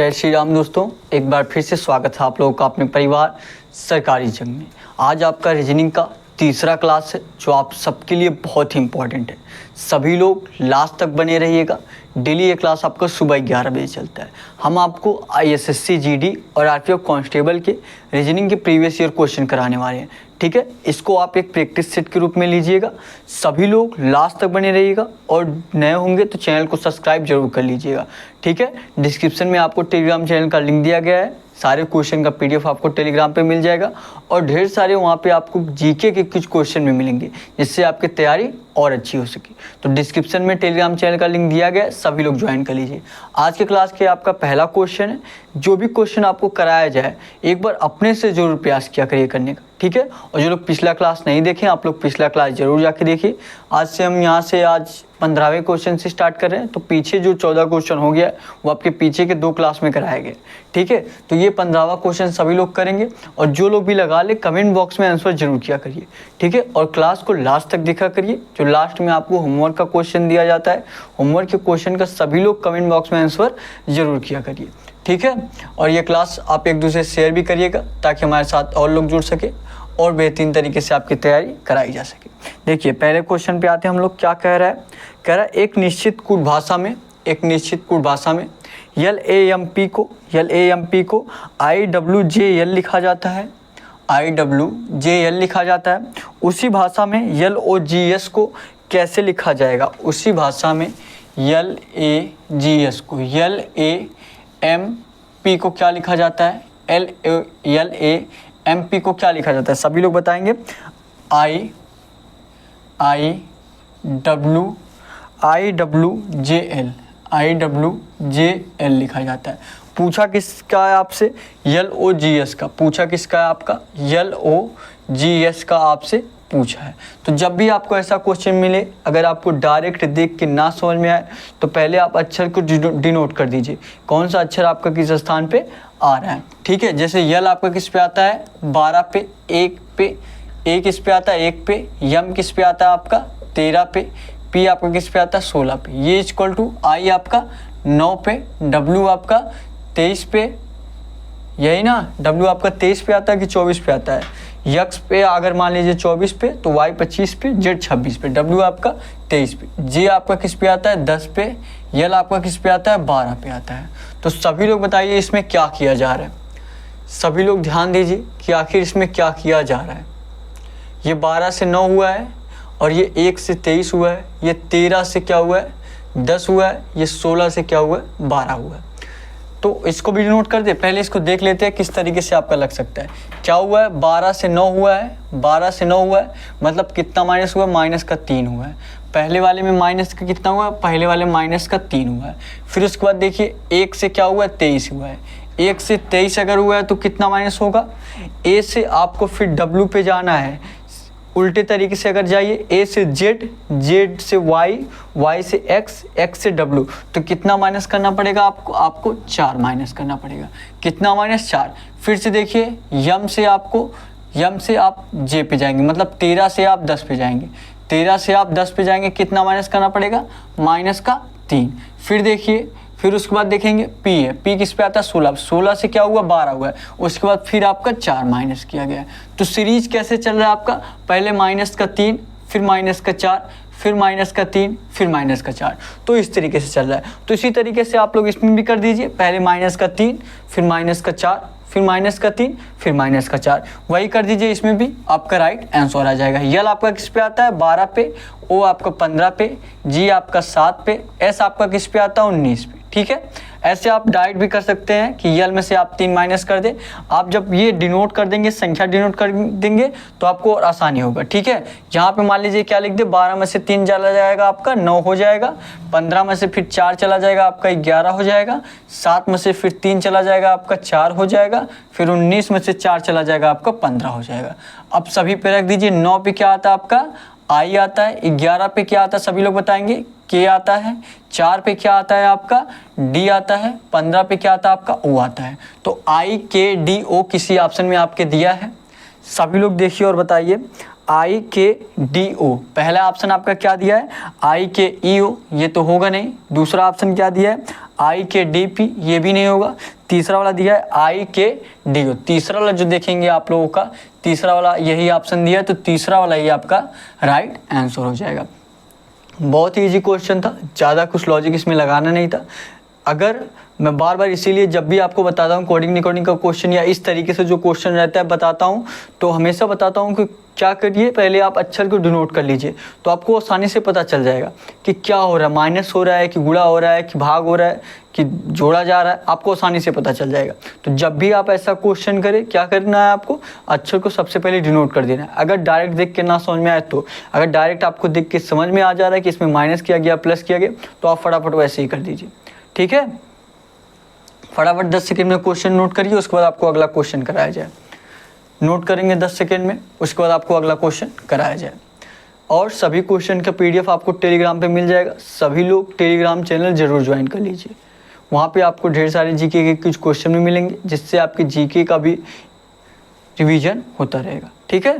जय श्री राम दोस्तों, एक बार फिर से स्वागत है आप लोगों का अपने परिवार सरकारी जंग में। आज आपका रीजनिंग का तीसरा क्लास है जो आप सबके लिए बहुत ही इम्पोर्टेंट है। सभी लोग लास्ट तक बने रहिएगा। डेली ये क्लास आपका सुबह 11 बजे चलता है। हम आपको ISSC GD और RPF कांस्टेबल के रीजनिंग के प्रीवियस ईयर क्वेश्चन कराने वाले हैं, ठीक है। इसको आप एक प्रैक्टिस सेट के रूप में लीजिएगा। सभी लोग लास्ट तक बने रहिएगा और नए होंगे तो चैनल को सब्सक्राइब जरूर कर लीजिएगा, ठीक है। डिस्क्रिप्शन में आपको टेलीग्राम चैनल का लिंक दिया गया है। सारे क्वेश्चन का PDF आपको टेलीग्राम पे मिल जाएगा और ढेर सारे वहाँ पे आपको GK के कुछ क्वेश्चन भी मिलेंगे जिससे आपकी तैयारी और अच्छी हो सके। तो डिस्क्रिप्शन में टेलीग्राम चैनल का लिंक दिया गया है, सभी लोग ज्वाइन कर लीजिए। आज के क्लास के आपका पहला क्वेश्चन है। जो भी क्वेश्चन आपको कराया जाए एक बार अपने से जरूर प्रयास किया करिए करने का, ठीक है। और जो लोग पिछला क्लास नहीं देखें आप लोग पिछला क्लास जरूर जाके देखिए। आज से हम यहाँ से आज 15वें क्वेश्चन से स्टार्ट कर रहे हैं, तो पीछे जो 14 क्वेश्चन हो गया वो आपके पीछे के 2 क्लास में कराया गया, ठीक है। तो ये 15वां क्वेश्चन सभी लोग करेंगे और जो लोग भी लगा ले कमेंट बॉक्स में आंसर जरूर किया करिए, ठीक है। और क्लास को लास्ट तक देखा करिए। जो लास्ट में आपको होमवर्क का क्वेश्चन दिया जाता है, होमवर्क के क्वेश्चन का सभी लोग कमेंट बॉक्स में आंसर जरूर किया करिए, ठीक है। और ये क्लास आप एक दूसरे से शेयर भी करिएगा ताकि हमारे साथ और लोग जुड़ सके और बेहतरीन तरीके से आपकी तैयारी कराई जा सके। देखिए पहले क्वेश्चन पे आते हैं हम लोग। क्या कह रहा है? कह रहा है एक निश्चित कूट भाषा में LAMP को IWJL लिखा जाता है, IWJL लिखा जाता है। उसी भाषा में LOGS को कैसे लिखा जाएगा? उसी भाषा में LAGS को LAMP को क्या लिखा जाता है? LAMP को क्या लिखा जाता है? सभी लोग बताएंगे। IWJL लिखा जाता है। पूछा किसका है आपसे? LOGS का। पूछा किसका है आपका? LOGS का आपसे पूछा है। तो जब भी आपको ऐसा क्वेश्चन मिले, अगर आपको डायरेक्ट देख के ना समझ में आए तो पहले आप अक्षर को डिनोट कर दीजिए, कौन सा अक्षर आपका किस स्थान पे आ रहा है, ठीक है। जैसे यल आपका किस पे आता है? 12 पे, 1 पे, ए किस पे आता है? 1 पे, यम किस पे आता है आपका? 13 पे, पी आपका किस पे आता है? 16 पे। ये इक्वल टू आई आपका 9 पे, डब्ल्यू आपका 23 पे, यही ना। डब्ल्यू आपका 23 पे आता है कि 24 पे आता है? यक्स पे अगर मान लीजिए 24 पे तो वाई 25 पे, जेड 26 पे, डब्ल्यू आपका 23 पे। जे आपका किस पे आता है? 10 पे। यल आपका किस पे आता है? 12 पे आता है। तो सभी लोग बताइए इसमें क्या किया जा रहा है? सभी लोग ध्यान दीजिए कि आखिर इसमें क्या किया जा रहा है। ये 12 से 9 हुआ है और ये 1 से 23 हुआ है। ये 13 से क्या हुआ है? 10 हुआ है। ये 16 से क्या हुआ है? 12 हुआ है। तो इसको भी नोट कर दे। पहले इसको देख लेते हैं किस तरीके से आपका लग सकता है। क्या हुआ है? 12 से 9 हुआ है। 12 से 9 हुआ है मतलब कितना माइनस हुआ है? माइनस का 3 हुआ है। पहले वाले में माइनस का कितना हुआ है? पहले वाले माइनस का 3 हुआ है। फिर उसके बाद देखिए 1 से क्या हुआ है? 23 हुआ है। 1 से 23 अगर हुआ है तो कितना माइनस होगा? ए से आपको फिर डब्ल्यू पे जाना है। उल्टे तरीके से अगर जाइए, ए से जेड, जेड से वाई, वाई से एक्स, एक्स से डब्ल्यू, तो कितना माइनस करना पड़ेगा आपको? आपको 4 माइनस करना पड़ेगा। कितना माइनस? 4। फिर से देखिए यम से आप जे पे जाएंगे, मतलब 13 से आप 10 पे जाएंगे। 13 से आप 10 पे जाएंगे, कितना माइनस करना पड़ेगा? माइनस का 3। फिर देखिए, फिर उसके बाद देखेंगे पी है। पी किस पे आता है? 16। 16 से क्या हुआ? 12 हुआ है। उसके बाद फिर आपका 4 माइनस किया गया है। तो सीरीज कैसे चल रहा है आपका? पहले माइनस का 3, फिर माइनस का 4, फिर माइनस का 3, फिर माइनस का 4। तो इस तरीके से चल रहा है। तो इसी तरीके से आप लोग इसमें भी कर दीजिए। पहले माइनस का 3, फिर माइनस का 4, फिर माइनस का 3, फिर माइनस का 4। वही कर दीजिए इसमें भी, आपका राइट आंसर आ जाएगा। यल आपका किस पे आता है? 12 पे, ओ आपका 15 पे, जी आपका 7 पे, एस आपका किस पे आता है? 19 पे, ठीक है। ऐसे आप डायरेक्ट भी कर सकते हैं कि यल में से आप 3 माइनस कर दें। आप जब ये डिनोट कर देंगे, संख्या डिनोट कर देंगे तो आपको और आसानी होगा, ठीक है। यहाँ पे मान लीजिए क्या लिख दे? 12 में से 3 चला जाएगा आपका 9 हो जाएगा। 15 में से फिर 4 चला जाएगा आपका 11 हो जाएगा। 7 में से फिर 3 चला जाएगा आपका 4 हो जाएगा। फिर 19 में से 4 चला जाएगा आपका 15 हो जाएगा। अब सभी पे रख दीजिए। 9 पे क्या आता है आपका? आई आता है। 11 पे क्या आता है? सभी लोग बताएंगे। के आता है। 4 पे क्या आता है आपका? डी आता है। 15 पे क्या आता है आपका? ओ आता है। तो आई के डी ओ किसी ऑप्शन में आपके दिया है? सभी लोग देखिए और बताइए। आई के डी ओ, पहला ऑप्शन आपका क्या दिया है आई के ई ओ, ये तो होगा नहीं। दूसरा ऑप्शन क्या दिया है आई के डी पी, ये भी नहीं होगा। तीसरा वाला दिया है आई के डी ओ, तीसरा वाला जो देखेंगे आप लोगों का तीसरा वाला यही ऑप्शन दिया है, तो तीसरा वाला ही आपका राइट आंसर हो जाएगा। बहुत ही ईजी क्वेश्चन था, ज़्यादा कुछ लॉजिक इसमें लगाना नहीं था। अगर मैं बार बार इसीलिए जब भी आपको बताता हूँ कोडिंग निकोडिंग का क्वेश्चन या इस तरीके से जो क्वेश्चन रहता है बताता हूँ, तो हमेशा बताता हूँ कि क्या करिए, पहले आप अक्षर को डिनोट कर लीजिए, तो आपको आसानी से पता चल जाएगा कि क्या हो रहा है, माइनस हो रहा है कि गुणा हो रहा है कि भाग हो रहा है कि जोड़ा जा रहा है, आपको आसानी से पता चल जाएगा। तो जब भी आप ऐसा क्वेश्चन करें, क्या करना है आपको, अक्षर को सबसे पहले डिनोट कर देना है। अगर डायरेक्ट देख के ना समझ में आए तो, अगर डायरेक्ट आपको देख के समझ में आ जा रहा है कि इसमें माइनस किया गया प्लस किया गया, तो आप फटाफट वैसे ही कर दीजिए। ठीक है, फटाफट 10 सेकंड में क्वेश्चन नोट करिए, उसके बाद आपको अगला क्वेश्चन कराया जाए। नोट करेंगे 10 सेकंड में, उसके बाद आपको अगला क्वेश्चन कराया जाए। और सभी क्वेश्चन का PDF आपको टेलीग्राम पे मिल जाएगा। सभी लोग टेलीग्राम चैनल जरूर ज्वाइन कर लीजिए, वहाँ पे आपको ढेर सारे जीके के कुछ क्वेश्चन भी मिलेंगे, जिससे आपके जीके का भी रिवीजन होता रहेगा। ठीक है,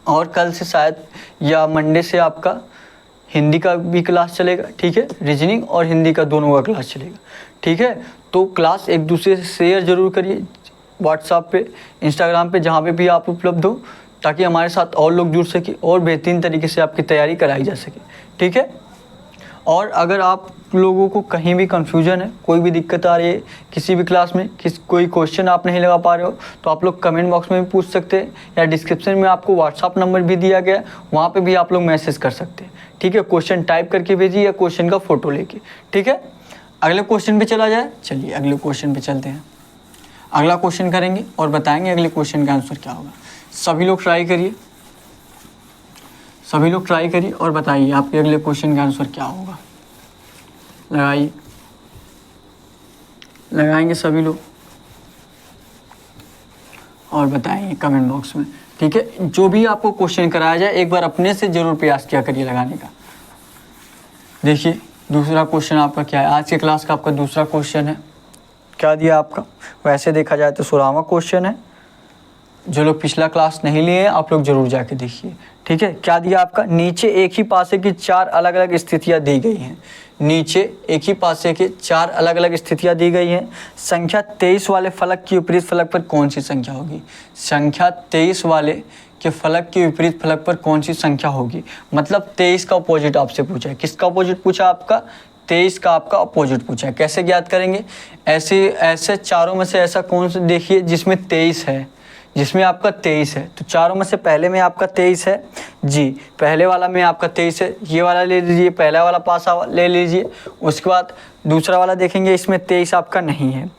और कल से शायद या मंडे से आपका हिंदी का भी क्लास चलेगा। ठीक है, रीजनिंग और हिंदी का दोनों का क्लास चलेगा। ठीक है, तो क्लास एक दूसरे से शेयर जरूर करिए, व्हाट्सएप पे, इंस्टाग्राम पे, जहाँ पे भी आप उपलब्ध हो, ताकि हमारे साथ और लोग जुड़ सके और बेहतरीन तरीके से आपकी तैयारी कराई जा सके। ठीक है, और अगर आप लोगों को कहीं भी कन्फ्यूजन है, कोई भी दिक्कत आ रही है किसी भी क्लास में, कोई क्वेश्चन आप नहीं लगा पा रहे हो, तो आप लोग कमेंट बॉक्स में भी पूछ सकते हैं, या डिस्क्रिप्शन में आपको व्हाट्सअप नंबर भी दिया गया है, वहाँ पे भी आप लोग मैसेज कर सकते हैं। ठीक है, क्वेश्चन टाइप करके भेजिए या क्वेश्चन का फोटो लेके। ठीक है, अगले क्वेश्चन पे चला जाए। चलिए अगले क्वेश्चन पे चलते हैं। अगला क्वेश्चन करेंगे और बताएंगे अगले क्वेश्चन का आंसर क्या होगा। सभी लोग ट्राई करिए, सभी लोग ट्राई करिए और बताइए आपके अगले क्वेश्चन का आंसर क्या होगा। लगाइए, लगाएंगे सभी लोग और बताएंगे कमेंट बॉक्स में। ठीक है, जो भी आपको क्वेश्चन कराया जाए एक बार अपने से जरूर प्रयास किया करिए लगाने का। देखिए दूसरा क्वेश्चन आपका क्या है, आज के क्लास का आपका दूसरा क्वेश्चन है। क्या दिया आपका, वैसे देखा जाए तो 16वां क्वेश्चन है। जो लोग पिछला क्लास नहीं लिए हैं आप लोग जरूर जाके देखिए। ठीक है, क्या दिया आपका, नीचे एक ही पासे की 4 अलग अलग स्थितियां दी गई हैं। नीचे एक ही पासे के 4 अलग अलग स्थितियां दी गई हैं। संख्या 23 वाले फलक की विपरीत फलक पर कौन सी संख्या होगी। संख्या 23 वाले के फलक के विपरीत फलक पर कौन सी संख्या होगी, मतलब 23 का अपोजिट आपसे पूछा है। किसका अपोजिट पूछा आपका, 23 का आपका अपोजिट पूछा है। कैसे ज्ञात करेंगे, ऐसे चारों में से ऐसा कौन सा देखिए जिसमें 23 है, जिसमें आपका 23 है। तो चारों में से पहले में आपका 23 है जी, पहले वाला में आपका 23 है, ये वाला ले लीजिए, पहला वाला पासा ले लीजिए। उसके बाद दूसरा वाला देखेंगे, इसमें 23 आपका नहीं है।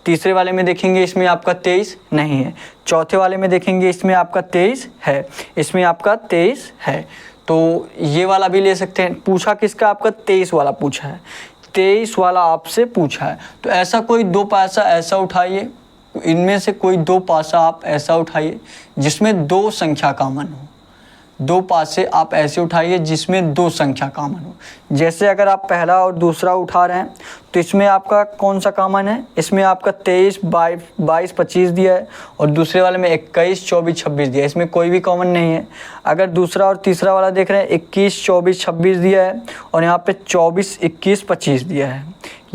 तीसरे वाले में देखेंगे, इसमें आपका 23 नहीं है। चौथे वाले में देखेंगे, इसमें आपका 23 है, इसमें आपका 23 है। तो ये वाला भी ले सकते हैं। पूछा किसका, आपका 23 वाला पूछा है, 23 वाला आपसे पूछा है। तो ऐसा कोई 2 पासा ऐसा उठाइए, इनमें से कोई 2 पासा आप ऐसा उठाइए जिसमें 2 संख्या कॉमन हो। 2 पासे आप ऐसे उठाइए जिसमें 2 संख्या कॉमन हो। जैसे अगर आप पहला और दूसरा उठा रहे हैं तो इसमें आपका कौन सा कॉमन है, इसमें आपका 23, 22, 25 दिया है, और दूसरे वाले में 21, 24, 26 दिया है, इसमें कोई भी कॉमन नहीं है। अगर दूसरा और तीसरा वाला देख रहे हैं, 21, 24, 26 दिया है, और यहाँ पे 24, 21, 25 दिया है।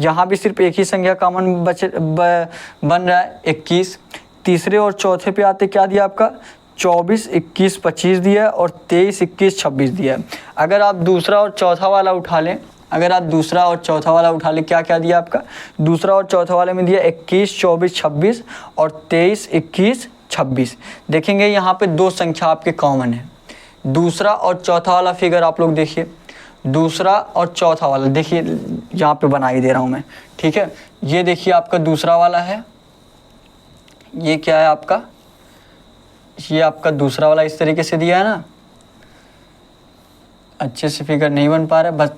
यहाँ भी सिर्फ एक ही संख्या कॉमन बन रहा है, 21। तीसरे और चौथे पे आते क्या दिया आपका, 24, 21, 25 दिया है, और 23, 21, 26 दिया है। अगर आप दूसरा और चौथा वाला उठा लें, अगर आप दूसरा और चौथा वाला उठा लें, क्या क्या दिया आपका, दूसरा और चौथा वाले में दिया 21, 24, 26 और 23, 21, 26। देखेंगे यहाँ पे 2 संख्या आपके कॉमन है। दूसरा और चौथा वाला फिगर आप लोग देखिए, दूसरा और चौथा वाला देखिए, यहाँ पे बना ही दे रहा हूँ मैं। ठीक है, ये देखिए आपका दूसरा वाला है, ये क्या है आपका, ये आपका दूसरा वाला इस तरीके से दिया है ना। अच्छे से फिगर नहीं बन पा रहा है, बस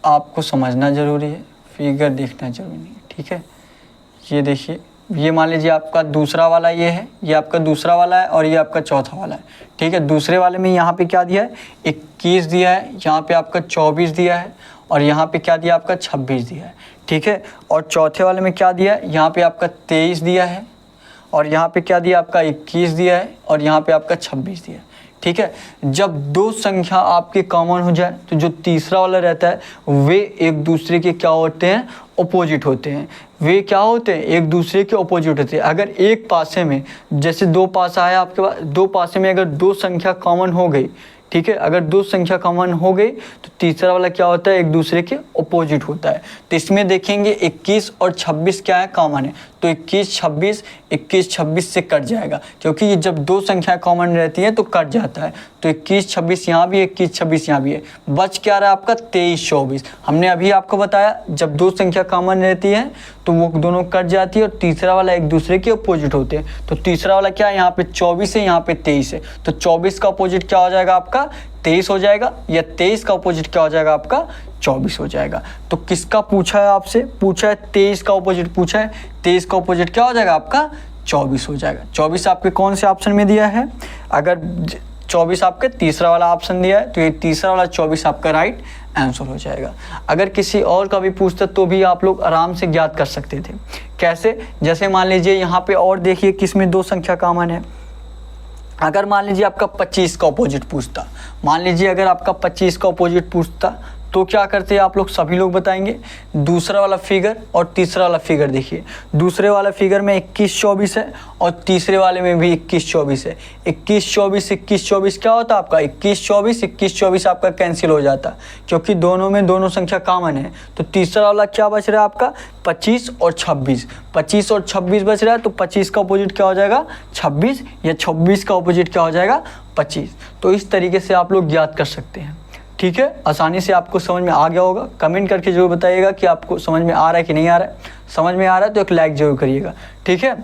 आपको समझना ज़रूरी है, फिगर देखना ज़रूरी नहीं है। ठीक है, ये देखिए, ये मान लीजिए आपका दूसरा वाला ये है, ये आपका दूसरा वाला है, और ये आपका चौथा वाला है। ठीक है, दूसरे वाले में यहाँ पे क्या दिया है, 21 दिया है, यहाँ पे आपका 24 दिया है, और यहाँ पे क्या दिया आपका 26 दिया है। ठीक है, और चौथे वाले में क्या दिया है, यहाँ पे आपका 23 दिया है, और यहाँ पे क्या दिया आपका 21 दिया है और यहाँ पे आपका 26 दिया है। ठीक है, जब दो संख्या आपके कॉमन हो जाए तो जो तीसरा वाला रहता है वे एक दूसरे के क्या होते हैं, अपोजिट होते हैं। वे क्या होते हैं, एक दूसरे के अपोजिट होते हैं। अगर एक पासे में, जैसे दो पासा है आपके पास, दो पासे में अगर दो संख्या कॉमन हो गई, ठीक है, अगर दो संख्या कॉमन हो गई तो तीसरा वाला क्या होता है, एक दूसरे के अपोजिट होता है। तो इसमें देखेंगे 21 और 26 क्या है, कॉमन है, तो 21 26 से कट जाएगा, क्योंकि ये जब दो संख्या कॉमन रहती है तो कट जाता है। तो 21 26 यहाँ भी, 21 26 यहाँ भी है, बच क्या रहा है आपका 23 24। हमने अभी आपको बताया जब दो संख्या कॉमन रहती है तो वो दोनों कट जाती है और तीसरा वाला एक दूसरे के अपोजिट होते हैं। तो तीसरा वाला क्या है, यहाँ पे 24 है, यहाँ पे 23 है, तो 24 का अपोजिट क्या हो जाएगा आपका 23 हो जाएगा, या 23 का अपोजिट क्या हो जाएगा आपका 24 हो जाएगा। तो किसका पूछा है आपसे, पूछा है 23 का अपोजिट पूछा है, 23 का अपोजिट क्या हो जाएगा आपका 24 हो जाएगा। 24 आपके कौन से ऑप्शन में दिया है, अगर 24 आपके तीसरा वाला ऑप्शन दिया है तो ये तीसरा वाला 24 आपका राइट आंसर हो जाएगा। अगर किसी और का भी पूछता तो भी आप लोग आराम से ज्ञात कर सकते थे। कैसे, जैसे मान लीजिए यहाँ पे और देखिए किसमें दो संख्या कॉमन है। अगर मान लीजिए आपका 25 का अपोजिट पूछता, मान लीजिए अगर आपका 25 का अपोजिट पूछता तो क्या करते हैं आप लोग, सभी लोग बताएंगे, दूसरा वाला फिगर और तीसरा वाला फिगर देखिए। दूसरे वाला फिगर में 21 24 है और तीसरे वाले में भी 21 24 है। 21 24 क्या होता है आपका 21 24 आपका कैंसिल हो जाता, क्योंकि दोनों में दोनों संख्या कॉमन है। तो तीसरा वाला क्या बच रहा है आपका 25 और 26, 25 और 26 बच रहा है, तो 25 का अपोजिट क्या हो जाएगा 26, या 26 का अपोजिट क्या हो जाएगा 25। तो इस तरीके से आप लोग ज्ञात कर सकते हैं। ठीक है, आसानी से आपको समझ में आ गया होगा। कमेंट करके जरूर बताइएगा कि आपको समझ में आ रहा है कि नहीं आ रहा है। समझ में आ रहा है तो एक लाइक जरूर करिएगा। ठीक है,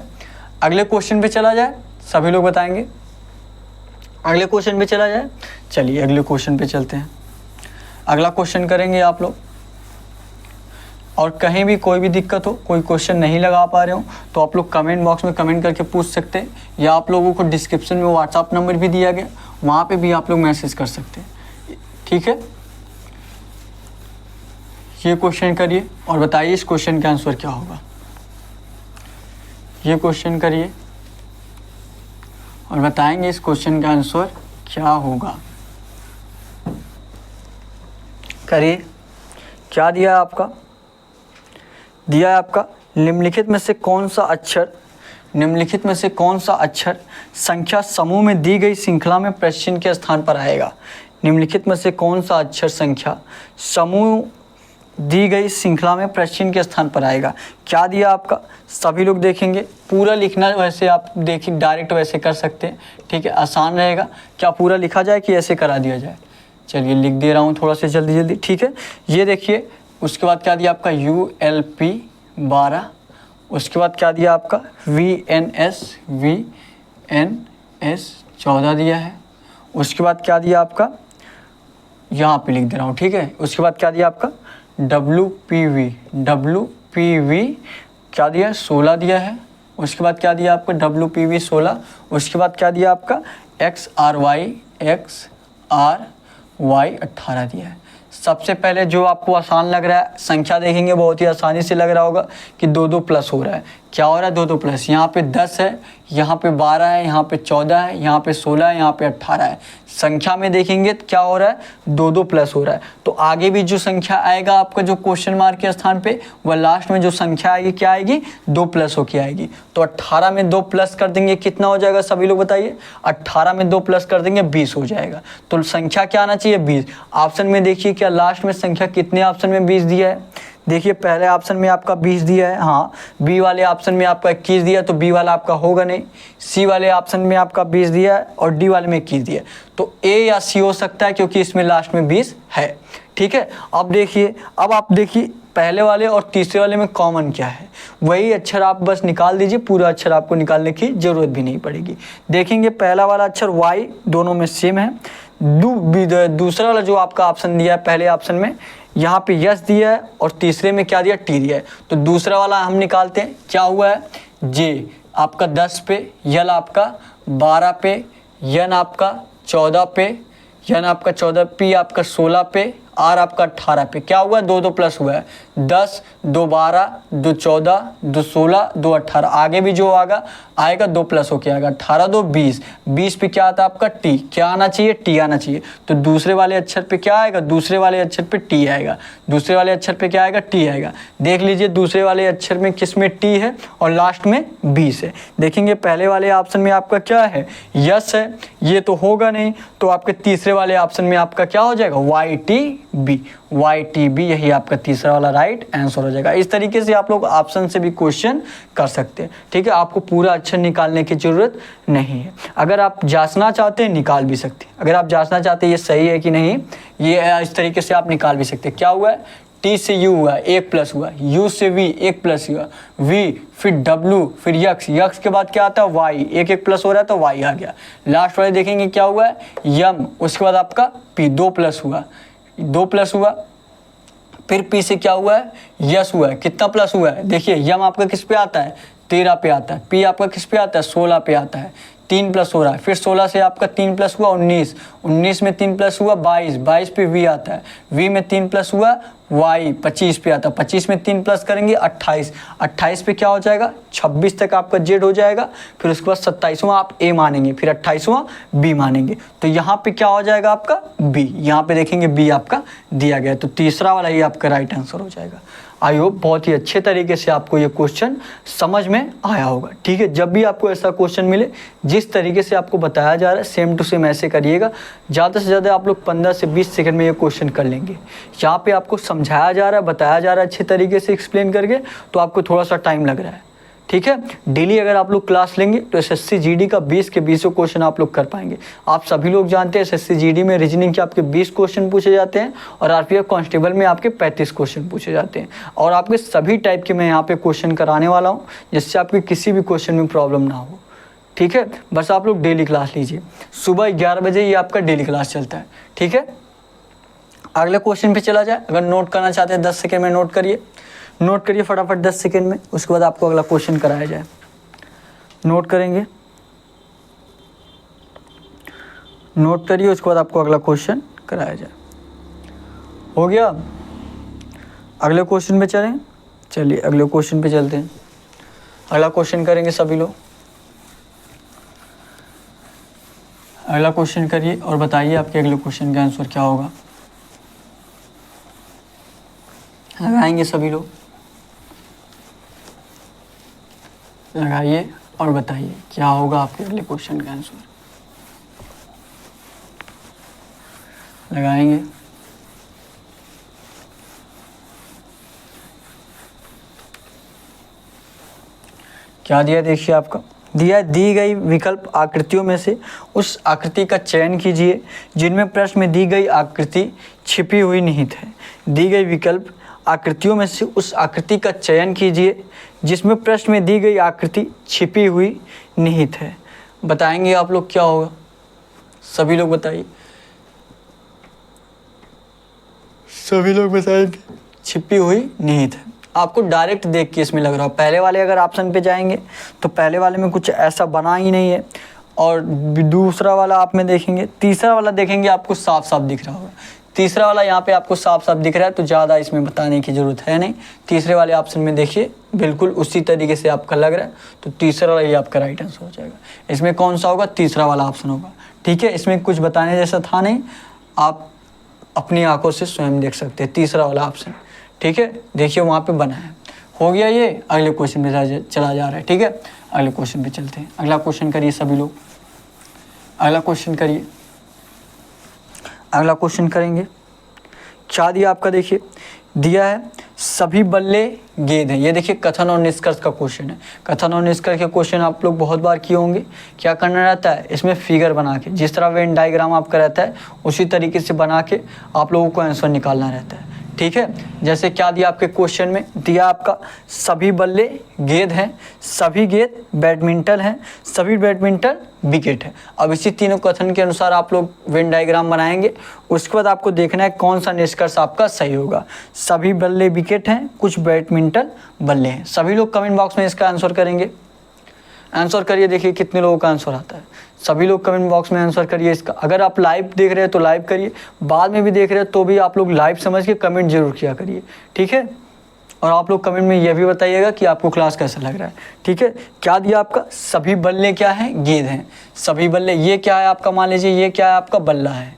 अगले क्वेश्चन पे चला जाए, सभी लोग बताएंगे। अगले क्वेश्चन पे चला जाए, चलिए अगले क्वेश्चन पे चलते हैं। अगला क्वेश्चन करेंगे आप लोग, और कहीं भी कोई भी दिक्कत हो, कोई क्वेश्चन नहीं लगा पा रहे हो तो आप लोग कमेंट बॉक्स में कमेंट करके पूछ सकते हैं, या आप लोगों को डिस्क्रिप्शन में व्हाट्सअप नंबर भी दिया गया, वहाँ पे भी आप लोग मैसेज कर सकते हैं। ठीक है, ये क्वेश्चन करिए और बताइए इस क्वेश्चन का आंसर क्या होगा। ये क्वेश्चन करिए और बताएंगे इस क्वेश्चन का आंसर क्या होगा। करिए, क्या दिया है आपका, दिया है आपका निम्नलिखित में से कौन सा अक्षर, निम्नलिखित में से कौन सा अक्षर संख्या समूह में दी गई श्रृंखला में प्रश्न के स्थान पर आएगा। निम्नलिखित में से कौन सा अक्षर संख्या समूह दी गई श्रृंखला में प्रश्न के स्थान पर आएगा। क्या दिया आपका, सभी लोग देखेंगे, पूरा लिखना वैसे आप देखिए डायरेक्ट वैसे कर सकते हैं। ठीक है, आसान रहेगा। क्या पूरा लिखा जाए कि ऐसे करा दिया जाए, चलिए लिख दे रहा हूँ थोड़ा सा जल्दी जल्दी। ठीक है, ये देखिए, उसके बाद क्या दिया आपका ULP 12, उसके बाद क्या दिया आपका VNS 14 दिया है। उसके बाद क्या दिया आपका, यहाँ पे लिख दे रहा हूँ। ठीक है, उसके बाद क्या दिया आपका WPV क्या दिया 16 दिया है। उसके बाद क्या दिया आपका WPV 16। उसके बाद क्या दिया आपका XRY 18 दिया है। सबसे पहले जो आपको आसान लग रहा है, संख्या देखेंगे बहुत ही आसानी से लग रहा होगा कि 2 प्लस हो रहा है। क्या हो रहा है 2 प्लस, यहाँ पे 10 है, यहाँ पे 12 है, यहाँ पे 14 है, यहाँ पे 16 है, यहाँ पे 18 है। संख्या में देखेंगे तो क्या हो रहा है 2 प्लस हो रहा है। तो आगे भी जो संख्या आएगा आपका जो क्वेश्चन मार्क के स्थान पे, वह लास्ट में जो संख्या आएगी क्या आएगी 2 प्लस होके आएगी। तो 18 में 2 प्लस कर देंगे कितना हो जाएगा, सभी लोग बताइए। 18 में 2 प्लस कर देंगे 20 हो जाएगा। तो संख्या क्या आना चाहिए 20। ऑप्शन में देखिए क्या लास्ट में संख्या कितने ऑप्शन में 20 दिया है। देखिए पहले ऑप्शन में आपका 20 दिया है, हाँ। बी वाले ऑप्शन में आपका 21 दिया है, तो बी वाला आपका होगा नहीं। सी वाले ऑप्शन में आपका 20 दिया है और डी वाले में 21 दिया है, तो ए या सी हो सकता है क्योंकि इसमें लास्ट में 20 है। ठीक है, अब देखिए, अब आप देखिए पहले वाले और तीसरे वाले में कॉमन क्या है, वही अक्षर आप बस निकाल दीजिए। पूरा अक्षर आपको निकालने की जरूरत भी नहीं पड़ेगी। देखेंगे पहला वाला अक्षर वाई दोनों में सेम है। दूसरा वाला जो आपका ऑप्शन दिया है पहले ऑप्शन में, यहाँ पे यस दिया है और तीसरे में क्या दिया टी दिया है। तो दूसरा वाला हम निकालते हैं, क्या हुआ है जे आपका 10 पे, यल आपका 12 पे, यन आपका 14 पे, यन आपका 14, पी आपका 16 पे, आर आपका 18 पे। क्या हुआ 2 प्लस हुआ है, 10, 2 12, 2 14, 2 16, 2 18, आगे भी जो आएगा 2 प्लस होके आएगा, 18 2 20, 20 पे क्या आता है आपका टी, क्या आना चाहिए, टी आना चाहिए। तो दूसरे वाले अक्षर पे क्या आएगा, दूसरे वाले अक्षर पे टी आएगा, दूसरे वाले अक्षर पे क्या आएगा, टी आएगा। देख लीजिए दूसरे वाले अक्षर में किस में टी है और लास्ट में 20 है। देखेंगे पहले वाले ऑप्शन में आपका क्या है, यस है, ये तो होगा नहीं, तो आपके तीसरे वाले ऑप्शन में आपका क्या हो जाएगा, YTB, YTB, यही आपका तीसरा वाला राइट आंसर हो जाएगा। इस तरीके से आप लोग ऑप्शन से भी क्वेश्चन कर सकते हैं, ठीक है। आपको पूरा अक्षर निकालने की जरूरत नहीं है। अगर आप जांचना चाहते हैं निकाल भी सकते हैं, अगर आप जांचना चाहते हैं ये सही है कि नहीं, ये इस तरीके से आप निकाल भी सकते हैं। क्या हुआ है, T से U हुआ 1 प्लस हुआ, U से V 1 प्लस हुआ, V फिर W फिर यक्स, यक्स के बाद क्या आता है Y, 1 1 प्लस हो रहा है तो Y आ गया। लास्ट वाले देखेंगे क्या हुआ है, यम, उसके बाद आपका P 2 प्लस हुआ, 2 प्लस हुआ, फिर P से क्या हुआ है, यस हुआ है, कितना प्लस हुआ है, देखिए यम आपका किस पे आता है, 13 पे आता है, P आपका किस पे आता है, 16 पे आता है, 3 प्लस हो रहा है, फिर 16 से आपका 3 प्लस हुआ 19, 19 में 3 प्लस हुआ 22, 22 पे V आता है, V में 3 प्लस हुआ Y, 25 पे आता है, 25 में 3 प्लस करेंगे 28, 28 पे क्या हो जाएगा, 26 तक आपका Z हो जाएगा, फिर उसके बाद 27वां आप A मानेंगे, फिर 28वां B मानेंगे, तो यहाँ पे क्या हो जाएगा आपका B, यहाँ पे देखेंगे B आपका दिया गया, तो तीसरा वाला ही आपका राइट आंसर हो जाएगा। आई होप बहुत ही अच्छे तरीके से आपको ये क्वेश्चन समझ में आया होगा, ठीक है। जब भी आपको ऐसा क्वेश्चन मिले जिस तरीके से आपको बताया जा रहा है सेम टू सेम ऐसे करिएगा। ज़्यादा से ज़्यादा आप लोग 15 से 20 सेकंड में ये क्वेश्चन कर लेंगे। यहाँ पे आपको समझाया जा रहा है, बताया जा रहा है अच्छे तरीके से एक्सप्लेन करके, तो आपको थोड़ा सा टाइम लग रहा है, ठीक है। डेली अगर आप लोग क्लास लेंगे तो SSC GD का 20 के 20 क्वेश्चन आप लोग कर पाएंगे। आप सभी लोग जानते हैं SSC GD में रीजनिंग के आपके 20 क्वेश्चन पूछे जाते हैं और RPF कांस्टेबल में आपके 35 क्वेश्चन पूछे जाते हैं, और आपके सभी टाइप के मैं यहाँ पे क्वेश्चन कराने वाला हूँ जिससे आपके किसी भी क्वेश्चन में प्रॉब्लम ना हो, ठीक है। बस आप लोग डेली क्लास लीजिए, सुबह 11 बजे ये आपका डेली क्लास चलता है, ठीक है। अगले क्वेश्चन पे चला जाए, अगर नोट करना चाहते हैं 10 सेकेंड में नोट करिए, नोट करिए फटाफट 10 सेकेंड में, उसके बाद आपको अगला क्वेश्चन कराया जाए। नोट करेंगे, नोट करिए, उसके बाद आपको अगला क्वेश्चन कराया जाए। हो गया, अगले क्वेश्चन पे चलें, चलिए अगले क्वेश्चन पे चलते हैं। अगला क्वेश्चन करेंगे सभी लोग, अगला क्वेश्चन करिए और बताइए आपके अगले क्वेश्चन का आंसर क्या होगा। लगाएंगे सभी लोग, लगाइए और बताइए क्या होगा आपके अगले क्वेश्चन का आंसर। लगाएंगे, क्या दिया देखिए, आपका दिया दी गई विकल्प आकृतियों में से उस आकृति का चयन कीजिए जिनमें प्रश्न में दी गई आकृति छिपी हुई निहित है। दी गई विकल्प आकृतियों में से उस आकृति का चयन कीजिए जिसमें प्रश्न में दी गई आकृति छिपी हुई निहित है। बताएंगे आप लोग क्या होगा, सभी लोग बताइए, सभी लोग बताएंगे। छिपी हुई निहित है, आपको डायरेक्ट देख के इसमें लग रहा हो। पहले वाले अगर ऑप्शन पे जाएंगे तो पहले वाले में कुछ ऐसा बना ही नहीं है, और दूसरा वाला आप में देखेंगे, तीसरा वाला देखेंगे आपको साफ साफ दिख रहा होगा। तीसरा वाला यहाँ पे आपको साफ साफ दिख रहा है तो ज़्यादा इसमें बताने की ज़रूरत है नहीं। तीसरे वाले ऑप्शन में देखिए बिल्कुल उसी तरीके से आपका लग रहा है, तो तीसरा वाला ये आपका राइट आंसर हो जाएगा। इसमें कौन सा होगा, तीसरा वाला ऑप्शन होगा, ठीक है। इसमें कुछ बताने जैसा था नहीं, आप अपनी आंखों से स्वयं देख सकते हैं, तीसरा वाला ऑप्शन, ठीक है। देखिए वहाँ पे बना है। हो गया ये, अगले क्वेश्चन पे चला जा रहा है, ठीक है। अगले क्वेश्चन पे चलते हैं। अगला क्वेश्चन करिए सभी लोग, अगला क्वेश्चन करिए, अगला क्वेश्चन करेंगे। क्या दिया आपका, देखिए दिया है सभी बल्ले गेंद हैं। ये देखिए कथन और निष्कर्ष का क्वेश्चन है। कथन और निष्कर्ष के क्वेश्चन आप लोग बहुत बार किए होंगे। क्या करना रहता है, इसमें फिगर बना के, जिस तरह वेन डायग्राम आपका रहता है उसी तरीके से बना के आप लोगों को आंसर निकालना रहता है, ठीक है। जैसे क्या दिया आपके क्वेश्चन में, दिया आपका सभी बल्ले गेंद हैं, सभी गेंद बैडमिंटन हैं, सभी बैडमिंटन विकेट है। अब इसी तीनों कथन के अनुसार आप लोग वेन डायग्राम बनाएंगे। उसके बाद आपको देखना है कौन सा निष्कर्ष आपका सही होगा। सभी बल्ले विकेट हैं, कुछ बैडमिंटन बल्ले हैं। सभी लोग कमेंट बॉक्स में इसका आंसर करेंगे। आंसर करिए, देखिए कितने लोगों का आंसर आता है। सभी लोग कमेंट बॉक्स में आंसर करिए इसका। अगर आप लाइव देख रहे हैं तो लाइव करिए, बाद में भी देख रहे हैं तो भी आप लोग लाइव समझ के कमेंट जरूर किया करिए, ठीक है। और आप लोग कमेंट में यह भी बताइएगा कि आपको क्लास कैसा लग रहा है। ठीक है, क्या दिया आपका, सभी बल्ले क्या हैं, गेंद हैं। सभी बल्ले, ये क्या है आपका, मान लीजिए ये क्या है आपका, बल्ला है।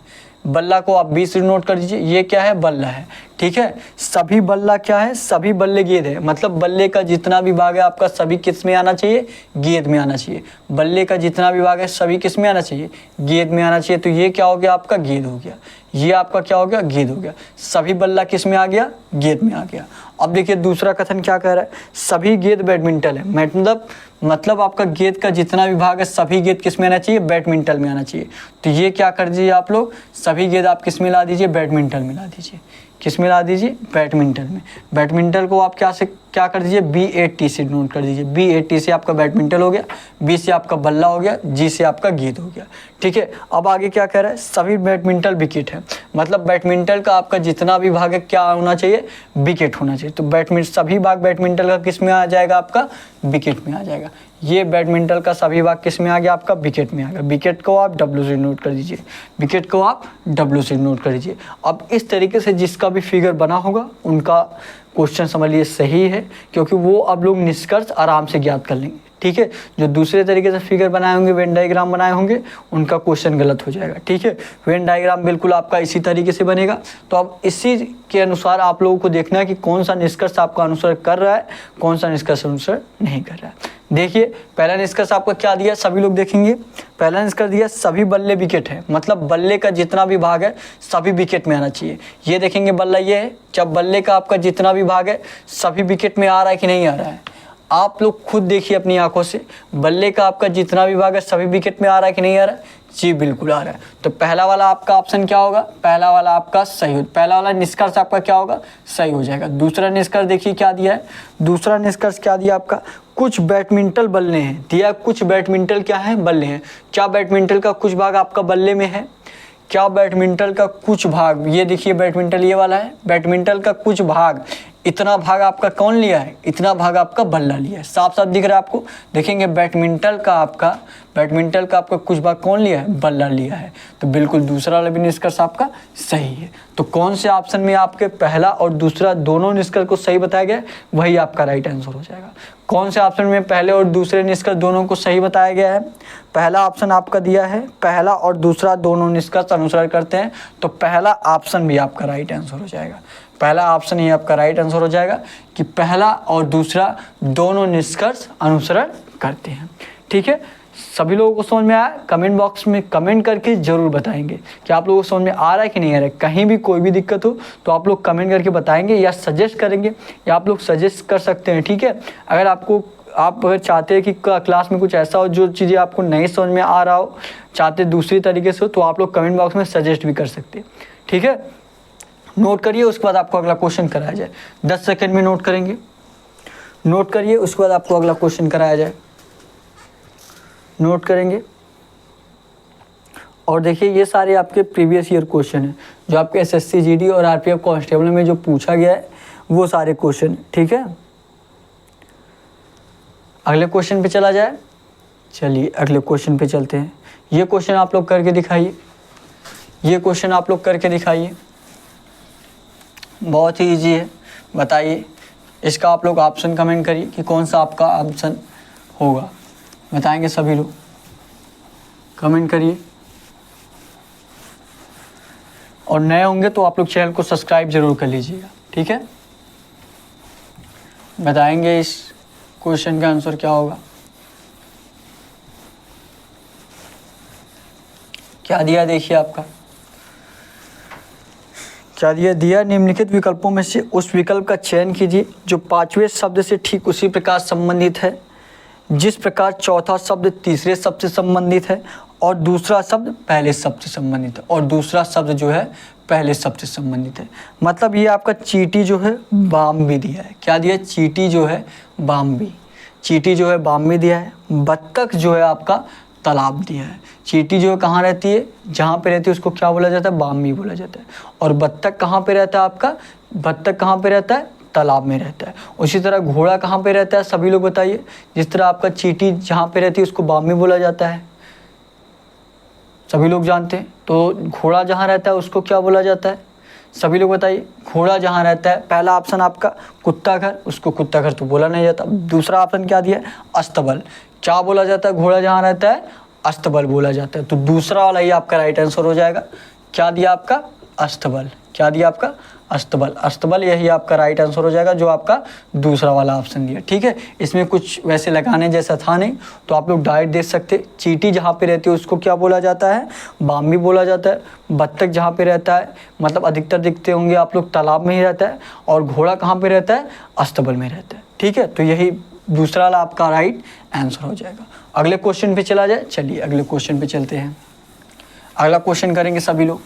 बल्ला को आप 20 नोट कर दीजिए, ये क्या है, बल्ला है। ठीक है, सभी बल्ला क्या है, सभी बल्ले गेंद है। मतलब बल्ले का जितना भी भाग है आपका सभी किस में आना चाहिए, गेंद में आना चाहिए। बल्ले का जितना भी भाग है सभी किस में आना चाहिए, गेंद में आना चाहिए। तो ये क्या हो गया आपका, गेंद हो गया। ये आपका क्या हो गया, गेंद हो गया। सभी बल्ला किस में आ गया, गेंद में आ गया। अब देखिए दूसरा कथन क्या कह रहा है, सभी गेंद बैडमिंटन है। मतलब आपका गेंद का जितना भी भाग है सभी गेंद किस में आना चाहिए, बैडमिंटन में आना चाहिए। तो ये क्या कर दीजिए आप लोग, सभी गेंद आप किस में ला दीजिए, बैडमिंटन में ला दीजिए। किस में ला दीजिए, बैडमिंटन में। बैडमिंटन को आप क्या कर दीजिए, B-A-T से नोट कर दीजिए। B-A-T से आपका बैडमिंटन हो गया, B से आपका बल्ला हो गया, G से आपका गेंद हो गया। ठीक है, अब आगे क्या कह रहा है, सभी बैडमिंटन विकेट है। मतलब बैडमिंटन का आपका जितना भी भाग है क्या होना चाहिए, विकेट होना चाहिए। तो सभी भाग बैडमिंटन का किस में आ जाएगा आपका, विकेट में आ जाएगा। ये बैडमिंटन का सभी भाग किस में आ गया आपका, विकेट में आ गया। विकेट को आप W से नोट कर दीजिए, विकेट को आप W से नोट कर दीजिए। अब इस तरीके से जिसका भी फिगर बना होगा उनका क्वेश्चन समझ लिए सही है, क्योंकि वो अब लोग निष्कर्ष आराम से ज्ञात कर लेंगे। ठीक है, जो दूसरे तरीके से फिगर बनाए होंगे, वेन डायग्राम बनाए होंगे, उनका क्वेश्चन गलत हो जाएगा। ठीक है, वेन डायग्राम बिल्कुल आपका इसी तरीके से बनेगा। तो अब इसी के अनुसार आप लोगों को देखना है कि कौन सा निष्कर्ष आपका अनुसरण कर रहा है, कौन सा निष्कर्ष अनुसरण नहीं कर रहा है। देखिए पहला निष्कर्ष आपका क्या दिया, सभी लोग देखेंगे। पहला निष्कर्ष दिया सभी बल्ले विकेट है। मतलब बल्ले का जितना भी भाग है सभी विकेट में आना चाहिए। ये देखेंगे बल्ला ये है, जब बल्ले का आपका जितना भी भाग है सभी विकेट में आ रहा है कि नहीं आ रहा है, आप लोग खुद देखिए अपनी आंखों से। बल्ले का आपका जितना भी भाग है सभी विकेट में आ रहा है कि नहीं आ रहा है, जी बिल्कुल आ रहा है। तो पहला वाला आपका ऑप्शन क्या होगा, पहला वाला आपका सही हो, पहला वाला निष्कर्ष आपका क्या होगा, सही हो जाएगा। दूसरा निष्कर्ष देखिए क्या दिया है, दूसरा निष्कर्ष क्या दिया आपका, कुछ बैडमिंटन बल्ले हैं दिया। कुछ बैडमिंटन क्या है, बल्ले हैं। क्या बैडमिंटन का कुछ भाग आपका बल्ले में है, क्या बैडमिंटन का कुछ भाग, ये देखिए बैडमिंटन ये वाला है, बैडमिंटन का कुछ भाग, इतना भाग आपका कौन लिया है, इतना भाग आपका बल्ला लिया है। साफ साफ दिख रहा है आपको, देखेंगे बैडमिंटन का आपका कुछ भाग कौन लिया है, बल्ला लिया है। तो बिल्कुल दूसरा वाला भी निष्कर्ष आपका सही है। तो कौन से ऑप्शन में आपके पहला और दूसरा दोनों निष्कर्ष को सही बताया गया है, वही आपका राइट आंसर हो जाएगा। कौन से ऑप्शन में पहले और दूसरे निष्कर्ष दोनों को सही बताया गया है, पहला ऑप्शन आपका दिया है पहला और दूसरा दोनों निष्कर्ष अनुसरण करते हैं, तो पहला ऑप्शन भी आपका राइट आंसर हो जाएगा। पहला ऑप्शन ही आपका राइट आंसर हो जाएगा कि पहला और दूसरा दोनों निष्कर्ष अनुसरण करते हैं। ठीक है, सभी लोगों को समझ में आया, कमेंट बॉक्स में कमेंट करके जरूर बताएंगे कि आप लोगों को समझ में आ रहा है कि नहीं आ रहा है। कहीं भी कोई भी दिक्कत हो तो आप लोग कमेंट करके बताएंगे या सजेस्ट करेंगे, या आप लोग सजेस्ट कर सकते हैं। ठीक है, अगर आप अगर चाहते हैं कि क्लास में कुछ ऐसा हो जो चीज़ें आपको नहीं समझ में आ रहा हो, चाहते दूसरी तरीके से हो, तो आप लोग कमेंट बॉक्स में सजेस्ट भी कर सकते हैं। ठीक है, नोट करिए, उसके बाद आपको अगला क्वेश्चन कराया जाए। 10 सेकंड में नोट करेंगे, नोट करिए, उसके बाद आपको अगला क्वेश्चन कराया जाए। नोट करेंगे और देखिए ये सारे आपके प्रीवियस ईयर क्वेश्चन हैं जो आपके SSC GD और RPF कांस्टेबल में जो पूछा गया है, वो सारे क्वेश्चन। ठीक है, अगले क्वेश्चन पे चला जाए। चलिए अगले क्वेश्चन पे चलते हैं। ये क्वेश्चन आप लोग करके दिखाइए, ये क्वेश्चन आप लोग करके दिखाइए, बहुत ही इजी है। बताइए इसका आप लोग ऑप्शन कमेंट करिए कि कौन सा आपका ऑप्शन होगा, बताएंगे सभी लोग, कमेंट करिए। और नए होंगे तो आप लोग चैनल को सब्सक्राइब जरूर कर लीजिएगा। ठीक है, बताएंगे इस क्वेश्चन का आंसर क्या होगा। क्या दिया देखिए आपका, क्या दिया निम्नलिखित विकल्पों में से उस विकल्प का चयन कीजिए जो 5वें शब्द से ठीक उसी प्रकार संबंधित है जिस प्रकार चौथा शब्द तीसरे शब्द से संबंधित है और दूसरा शब्द पहले शब्द से संबंधित है, और दूसरा शब्द जो है पहले शब्द से संबंधित है। मतलब ये आपका चींटी जो है बाम्बी दिया है। क्या दिया, चींटी जो है बाम्बी, चींटी जो है बाम्बी दिया है। बत्तख जो है आपका तालाब दिया है। चींटी जो है कहाँ रहती है, जहाँ पे रहती है उसको क्या बोला जाता है, बाम्बी बोला जाता है। और बत्तख कहाँ पे रहता है आपका, बत्तख कहाँ पे रहता है, तालाब में रहता है। उसी तरह घोड़ा कहाँ पे रहता है, सभी लोग बताइए। जिस तरह आपका चींटी जहाँ पे रहती है उसको बाम्बी बोला जाता है, सभी लोग जानते हैं। तो घोड़ा जहाँ रहता है उसको क्या बोला जाता है, सभी लोग बताइए, घोड़ा जहाँ रहता है, पहला ऑप्शन आपका कुत्ता घर, उसको कुत्ता घर तो बोला नहीं जाता। दूसरा ऑप्शन क्या दिया है, अस्तबल। क्या बोला जाता है घोड़ा जहाँ रहता है, अस्तबल बोला जाता है। तो दूसरा वाला ही आपका राइट आंसर हो जाएगा। क्या दिया आपका, अस्तबल। क्या दिया आपका, अस्तबल। अस्तबल यही आपका राइट आंसर हो जाएगा, जो आपका दूसरा वाला ऑप्शन दिया। ठीक है, इसमें कुछ वैसे लगाने जैसा था नहीं, तो आप लोग डायरेक्ट देख सकते। चींटी जहाँ पे रहती है उसको क्या बोला जाता है, बाम्बी बोला जाता है। बत्तख जहाँ पे रहता है, मतलब अधिकतर दिखते होंगे आप लोग, तालाब में ही रहता है। और घोड़ा कहाँ पे रहता है, अस्तबल में रहता है। ठीक है, तो यही दूसरा वाला आपका राइट आंसर हो जाएगा। अगले क्वेश्चन पे चला जाए। चलिए अगले क्वेश्चन पे चलते हैं। अगला क्वेश्चन करेंगे सभी लोग।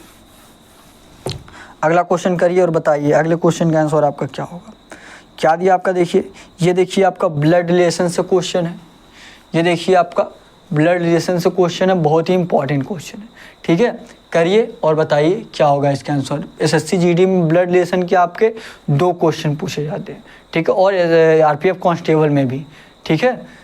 अगला क्वेश्चन करिए और बताइए अगले क्वेश्चन का आंसर आपका क्या होगा। क्या दिया आपका, देखिए ये देखिए आपका ब्लड रिलेशन से क्वेश्चन है। ये देखिए आपका ब्लड रिलेशन से क्वेश्चन है, बहुत ही इंपॉर्टेंट क्वेश्चन है। ठीक है, करिए और बताइए क्या होगा इसका आंसर। एसएससी जीडी में ब्लड रिलेशन के आपके 2 क्वेश्चन पूछे जाते हैं। ठीक है, और आरपीएफ कांस्टेबल में भी। ठीक है,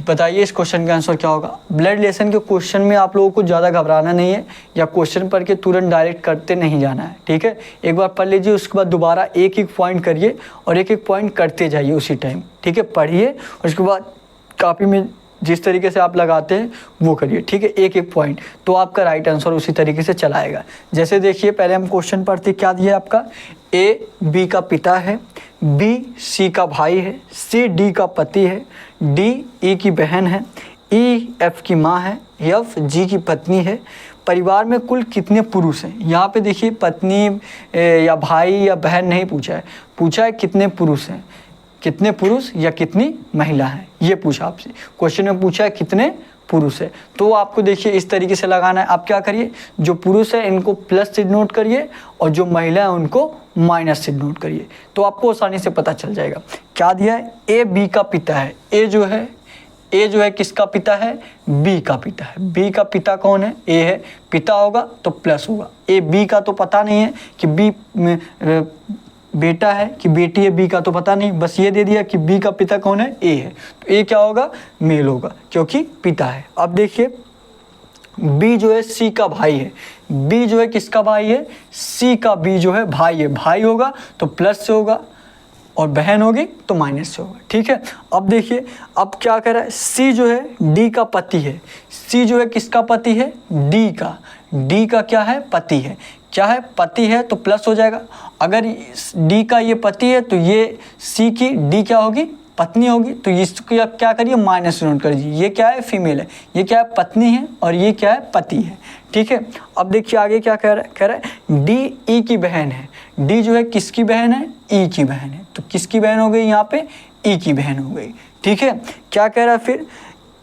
बताइए इस क्वेश्चन का आंसर क्या होगा। ब्लड रिलेशन के क्वेश्चन में आप लोगों को ज़्यादा घबराना नहीं है, या क्वेश्चन पढ़ के तुरंत डायरेक्ट करते नहीं जाना है। ठीक है, एक बार पढ़ लीजिए, उसके बाद दोबारा एक एक पॉइंट करिए और एक एक पॉइंट करते जाइए उसी टाइम। ठीक है, पढ़िए और उसके बाद कापी में जिस तरीके से आप लगाते हैं वो करिए। ठीक है, एक एक पॉइंट, तो आपका राइट आंसर उसी तरीके से चलाएगा। जैसे देखिए पहले हम क्वेश्चन पढ़ते, क्या दिया आपका, ए बी का पिता है, बी सी का भाई है, सी डी का पति है, डी ई की बहन है, ई एफ की माँ है, एफ जी की पत्नी है। परिवार में कुल कितने पुरुष हैं। यहाँ पे देखिए पत्नी या भाई या बहन नहीं पूछा है, पूछा है कितने पुरुष हैं, कितने पुरुष या कितनी महिला हैं, ये पूछा आपसे। क्वेश्चन में पूछा है कितने पुरुष है, तो आपको देखिए इस तरीके से लगाना है। आप क्या करिए, जो पुरुष है इनको प्लस से नोट करिए और जो महिला है उनको माइनस से नोट करिए, तो आपको आसानी से पता चल जाएगा। क्या दिया है, ए बी का पिता है। ए जो है किसका पिता है, बी का पिता है। बी का पिता कौन है, ए है, पिता होगा तो प्लस होगा। ए बी का तो पता नहीं है कि बी में बेटा है कि बेटी है, बी का तो पता नहीं, बस ये दे दिया कि बी का पिता कौन है, ए है, तो ए क्या होगा, मेल होगा, क्योंकि पिता है। अब देखिए बी जो है सी का भाई है। बी जो है किसका भाई है, सी का बी जो है भाई है, भाई होगा तो प्लस से होगा और बहन होगी तो माइनस से होगा। ठीक है, अब देखिए अब क्या कर रहा है, सी जो है डी का पति है। सी जो है किसका पति है, डी का। डी का क्या है, पति है। क्या है, पति है तो प्लस हो जाएगा। अगर डी का ये पति है तो ये सी की डी क्या होगी, पत्नी होगी, तो इसको क्या करिए, माइनस नोट कर दीजिए। ये क्या है, फीमेल है, ये क्या है, पत्नी है, और ये क्या है, पति है। ठीक है, अब देखिए आगे क्या कह रहा है, डी ई की बहन है। डी जो है किसकी बहन है, ई की बहन है, तो किसकी बहन हो गई यहाँ पे, ई की बहन हो गई। ठीक है, क्या कह रहा है फिर,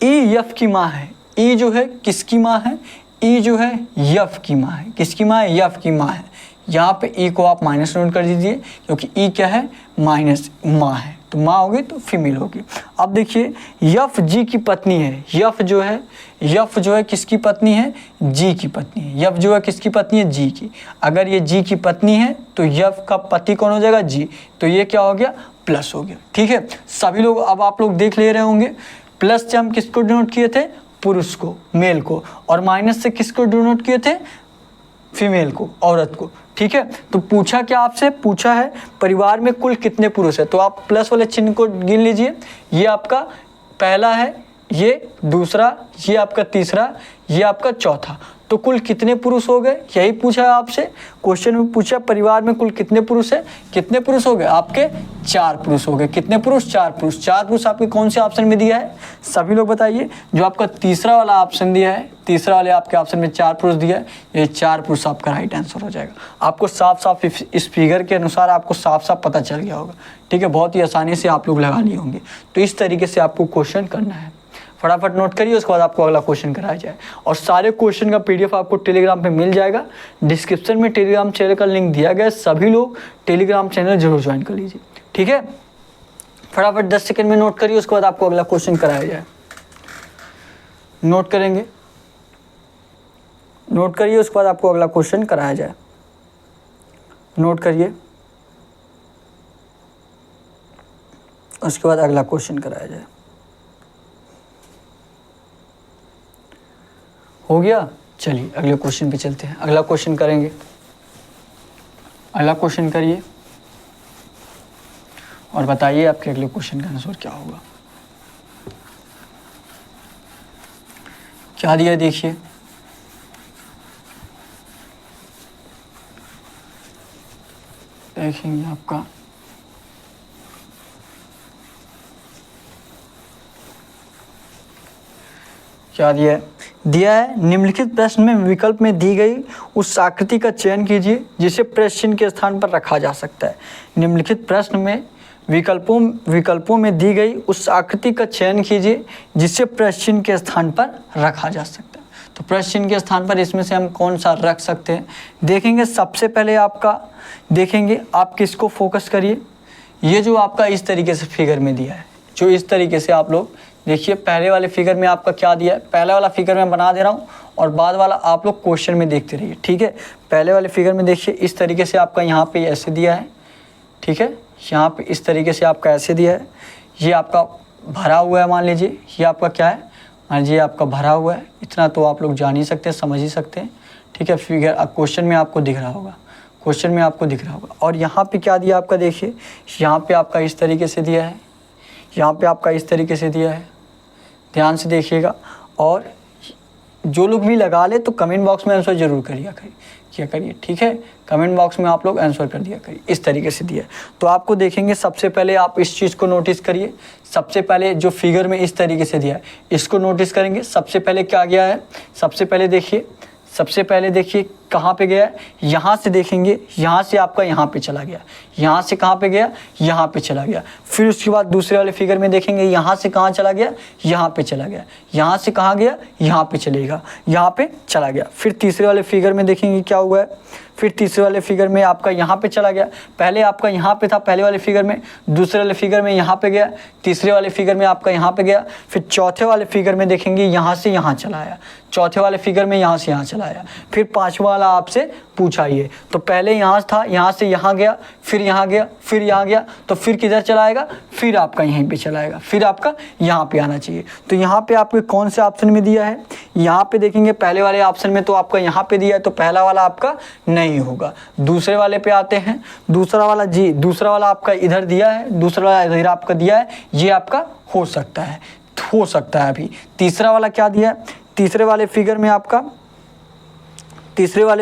ई एफ की माँ है। ई जो है किसकी माँ है, ई जो है यफ की माँ है। किसकी माँ है, यफ की माँ है। यहाँ पे ई को आप माइनस नोट कर दीजिए, क्योंकि ई क्या है, माइनस माँ है, तो माँ होगी तो फीमेल होगी। अब देखिए यफ जी की पत्नी है। यफ जो है किसकी पत्नी है, जी की पत्नी है। यफ जो है किसकी पत्नी है, जी की। अगर ये जी की पत्नी है तो यफ का पति कौन हो जाएगा, जी, तो ये क्या हो गया, प्लस हो गया। ठीक है, सभी लोग अब आप लोग देख ले रहे होंगे, प्लस से हम किसको डिनोट किए थे, पुरुष को, मेल को, और माइनस से किसको डिनोट किए थे, फीमेल को, औरत को। ठीक है, तो पूछा क्या आपसे, पूछा है परिवार में कुल कितने पुरुष है, तो आप प्लस वाले चिन्ह को गिन लीजिए। ये आपका पहला है, ये दूसरा, ये आपका तीसरा, ये आपका चौथा, तो कुल कितने पुरुष हो गए, यही पूछा है आपसे। क्वेश्चन में पूछा परिवार में कुल कितने पुरुष है, कितने पुरुष हो गए आपके, 4 पुरुष हो गए। कितने पुरुष, 4 पुरुष। 4 पुरुष आपके कौन से ऑप्शन में दिया है, सभी लोग बताइए। जो आपका तीसरा वाला ऑप्शन दिया है, तीसरा वाले आपके ऑप्शन में 4 पुरुष दिया है, ये 4 पुरुष आपका राइट आंसर हो जाएगा। आपको साफ साफ इस फिगर के अनुसार आपको साफ साफ पता चल गया होगा। ठीक है, बहुत ही आसानी से आप लोग लगा लिए होंगे। तो इस तरीके से आपको क्वेश्चन करना है, फटाफट नोट करिए, उसके बाद आपको अगला क्वेश्चन कराया जाए। और सारे क्वेश्चन का पीडीएफ आपको टेलीग्राम पे मिल जाएगा। डिस्क्रिप्शन में टेलीग्राम चैनल का लिंक दिया गया है, सभी लोग टेलीग्राम चैनल जरूर ज्वाइन कर लीजिए। ठीक है, फटाफट 10 सेकंड में नोट करिए, उसके बाद आपको अगला क्वेश्चन कराया जाए। नोट करेंगे, नोट करिए, उसके बाद आपको अगला क्वेश्चन कराया जाए। नोट करिए, उसके बाद अगला क्वेश्चन कराया जाए। हो गया, चलिए अगले क्वेश्चन पे चलते हैं। अगला क्वेश्चन करेंगे, अगला क्वेश्चन करिए और बताइए आपके अगले क्वेश्चन का आंसर क्या होगा। क्या दिया देखिए, देखेंगे आपका क्या दिया है निम्नलिखित प्रश्न में विकल्प में दी गई उस आकृति का चयन कीजिए जिसे प्रश्न चिन्ह के स्थान पर रखा जा सकता है। निम्नलिखित प्रश्न में विकल्पों में दी गई उस आकृति का चयन कीजिए जिसे प्रश्न चिन्ह के स्थान पर रखा जा सकता है। तो प्रश्न चिन्ह के स्थान पर इसमें से हम कौन सा रख सकते हैं, देखेंगे। सबसे पहले आपका देखेंगे, आप किसको फोकस करिए, ये जो आपका इस तरीके से फिगर में दिया है, जो इस तरीके से आप लोग देखिए, पहले वाले फिगर में आपका क्या दिया है, पहले वाला फिगर मैं बना दे रहा हूँ और बाद वाला आप लोग क्वेश्चन में देखते रहिए, ठीक है। पहले वाले फिगर में देखिए इस तरीके से आपका यहाँ पे ऐसे दिया है, ठीक है, यहाँ पे इस तरीके से आपका ऐसे दिया है, ये आपका भरा हुआ है, मान लीजिए ये आपका क्या है, मान लीजिए आपका भरा हुआ है, इतना तो आप लोग जान ही सकते हैं, समझ ही सकते हैं, ठीक है। फिगर क्वेश्चन में आपको दिख रहा होगा, क्वेश्चन में आपको दिख रहा होगा। और यहाँ पे क्या दिया आपका, देखिए यहाँ पे आपका इस तरीके से दिया है, यहाँ पे आपका इस तरीके से दिया है, ध्यान से देखिएगा। और जो लोग भी लगा ले तो कमेंट बॉक्स में आंसर जरूर किया करिए, ठीक है। कमेंट बॉक्स में आप लोग आंसर कर दिया करिए, इस तरीके से दिया है। तो आपको देखेंगे, सबसे पहले आप इस चीज़ को नोटिस करिए। सबसे पहले जो फिगर में इस तरीके से दिया है इसको नोटिस करेंगे। सबसे पहले क्या गया है, सबसे पहले देखिए कहाँ पे गया, यहाँ से देखेंगे, यहाँ से आपका यहाँ पे चला गया, यहाँ से कहाँ पे गया, यहाँ पे चला गया। फिर उसके बाद दूसरे वाले फिगर में देखेंगे, यहाँ से कहाँ चला गया, यहाँ पे चला गया, यहाँ से कहाँ गया, यहाँ पे चलेगा, यहाँ पे चला गया। फिर तीसरे वाले फिगर में देखेंगे क्या हुआ है, फिर तीसरे वाले फिगर में आपका यहाँ पे चला गया, पहले आपका यहाँ पे था पहले वाले फिगर में, दूसरे वाले फिगर में यहाँ पे गया, तीसरे वाले फिगर में आपका यहाँ पे गया। फिर चौथे वाले फिगर में देखेंगे यहाँ से यहाँ चला आया, चौथे वाले फिगर में यहाँ से यहाँ चला आया। फिर पांचवा वाला आपसे पूछा ये, तो पहले यहाँ था, यहाँ से यहाँ गया, फिर यहाँ गया, फिर यहाँ गया, तो फिर किधर चला आएगा, फिर आपका यहीं पे चला आएगा, फिर आपका यहाँ पे आना चाहिए। तो यहाँ पे आपके कौन से ऑप्शन में दिया है, यहाँ पे देखेंगे पहले वाले ऑप्शन में तो आपका यहाँ पे दिया है, तो पहला वाला आपका नहीं होगा। दूसरे वाले पे आते हैं, दूसरा वाला आपका इधर दिया है, दूसरा वाला इधर आपका दिया है, ये आपका हो सकता है अभी। तीसरा वाला क्या दिया है, तीसरे वाले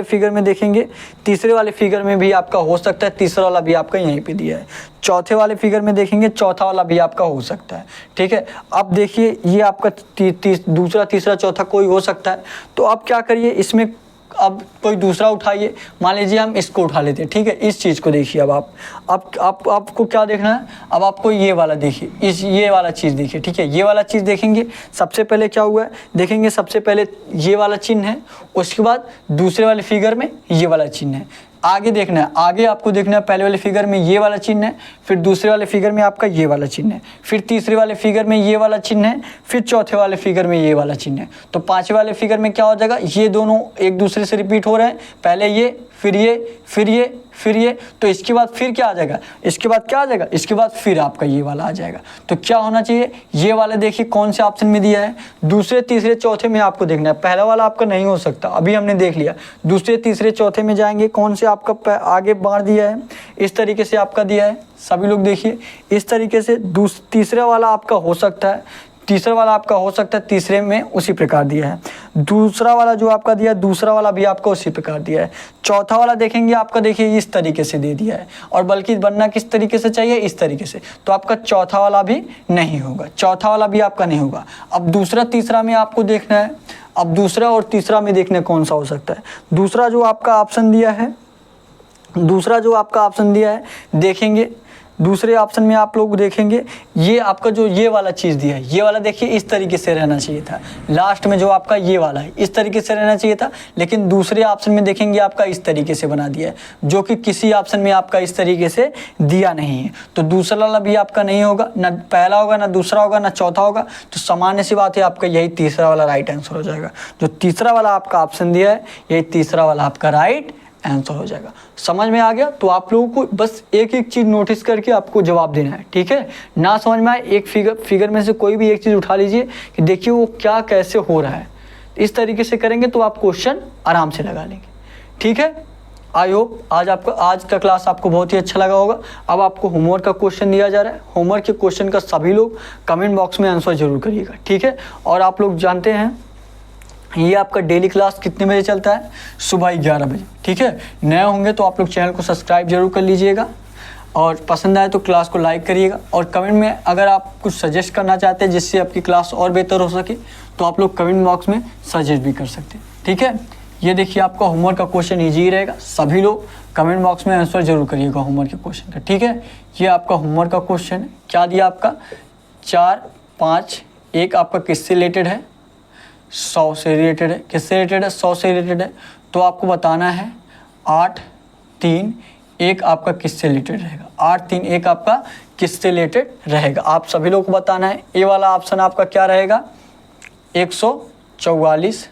फिगर में देखेंगे, तीसरे वाले फिगर में भी आपका हो सकता है, तीसरा वाला भी आपका यहीं पे दिया है। चौथे वाले फिगर में देखेंगे, चौथा वाला भी आपका हो सकता है, ठीक है। अब देखिए ये आपका दूसरा, तीसरा, चौथा कोई हो सकता है। तो अब क्या करिए, इसमें अब कोई दूसरा उठाइए, मान लीजिए हम इसको उठा लेते हैं, ठीक है। इस चीज़ को देखिए, अब आपको क्या देखना है, अब आपको ये वाला देखिए, ये वाला चीज़ देखिए, ठीक है। ये वाला चीज़ देखेंगे, सबसे पहले क्या हुआ है देखेंगे, सबसे पहले ये वाला चिन्ह है, उसके बाद दूसरे वाले फिगर में ये वाला चिन्ह है। आगे देखना है, आगे आपको देखना है, पहले वाले फिगर में ये वाला चिन्ह है, फिर दूसरे वाले फिगर में आपका ये वाला चिन्ह है, फिर तीसरे वाले फिगर में ये वाला चिन्ह है, फिर चौथे वाले फिगर में ये वाला चिन्ह है। तो पांचवें वाले फिगर में क्या हो जाएगा, ये दोनों एक दूसरे से रिपीट हो रहे हैं, पहले ये, फिर ये, फिर ये, फिर ये, तो इसके बाद फिर क्या आ जाएगा, इसके बाद क्या आ जाएगा, इसके बाद फिर आपका ये वाला आ जाएगा। तो क्या होना चाहिए, ये वाला देखिए कौन से ऑप्शन में दिया है, दूसरे, तीसरे, चौथे में आपको देखना है। पहला वाला आपका नहीं हो सकता, अभी हमने देख लिया। दूसरे, तीसरे, चौथे में जाएंगे, कौन से आपका आगे बाढ़ दिया है, इस तरीके से आपका दिया है, सभी लोग देखिए इस तरीके से। तीसरा वाला आपका हो सकता है, तीसरा वाला आपका हो सकता है, तीसरे में उसी प्रकार दिया है। दूसरा वाला जो आपका दिया है, दूसरा वाला भी आपको उसी प्रकार दिया है। चौथा वाला देखेंगे आपका, देखिए इस तरीके से दे दिया है, और बल्कि बनना किस तरीके से चाहिए, इस तरीके से। तो आपका चौथा वाला भी नहीं होगा, चौथा वाला भी आपका नहीं होगा। अब दूसरा, तीसरा में आपको देखना है, अब दूसरा और तीसरा में देखने कौन सा हो सकता है। दूसरा जो आपका ऑप्शन दिया है, देखेंगे दूसरे ऑप्शन में आप लोग देखेंगे, ये आपका जो ये वाला चीज़ दिया है, ये वाला देखिए इस तरीके से रहना चाहिए था। लास्ट में जो आपका ये वाला है इस तरीके से रहना चाहिए था, लेकिन दूसरे ऑप्शन में देखेंगे आपका इस तरीके से बना दिया है, जो कि किसी ऑप्शन में आपका इस तरीके से दिया नहीं है। तो दूसरा वाला भी आपका नहीं होगा, ना पहला होगा, ना दूसरा होगा, ना चौथा होगा। तो सामान्य सी बात है, आपका यही तीसरा वाला राइट आंसर हो जाएगा। जो तीसरा वाला आपका ऑप्शन दिया है, यही तीसरा वाला आपका राइट आंसर हो जाएगा। समझ में आ गया? तो आप लोगों को बस एक एक चीज़ नोटिस करके आपको जवाब देना है, ठीक है। ना समझ में आए, एक फिगर में से कोई भी एक चीज़ उठा लीजिए कि देखिए वो क्या कैसे हो रहा है। इस तरीके से करेंगे तो आप क्वेश्चन आराम से लगा लेंगे, ठीक है। आई होप आज का क्लास आपको बहुत ही अच्छा लगा होगा। अब आपको होमवर्क का क्वेश्चन दिया जा रहा है। होमवर्क के क्वेश्चन का सभी लोग कमेंट बॉक्स में आंसर जरूर करिएगा, ठीक है। और आप लोग जानते हैं ये आपका डेली क्लास कितने बजे चलता है? सुबह 11 बजे, ठीक है। नए होंगे तो आप लोग चैनल को सब्सक्राइब जरूर कर लीजिएगा और पसंद आए तो क्लास को लाइक करिएगा। और कमेंट में अगर आप कुछ सजेस्ट करना चाहते हैं जिससे आपकी क्लास और बेहतर हो सके तो आप लोग कमेंट बॉक्स में सजेस्ट भी कर सकते हैं, ठीक है। ये देखिए आपका होमवर्क का क्वेश्चन ईजी रहेगा, सभी लोग कमेंट बॉक्स में आंसर जरूर करिएगा होमवर्क के क्वेश्चन का, ठीक है। ये आपका होमवर्क का क्वेश्चन है। क्या दिया आपका? 4, 5, एक आपका किससे रिलेटेड है? 100 से रिलेटेड है। किससे रिलेटेड है? 100 से रिलेटेड है। तो आपको बताना है 8, 3, 1 आपका किससे रिलेटेड रहेगा? 8, 3, 1 आपका किससे रिलेटेड रहेगा? आप सभी लोग को बताना है। ए वाला ऑप्शन आपका क्या रहेगा? 144।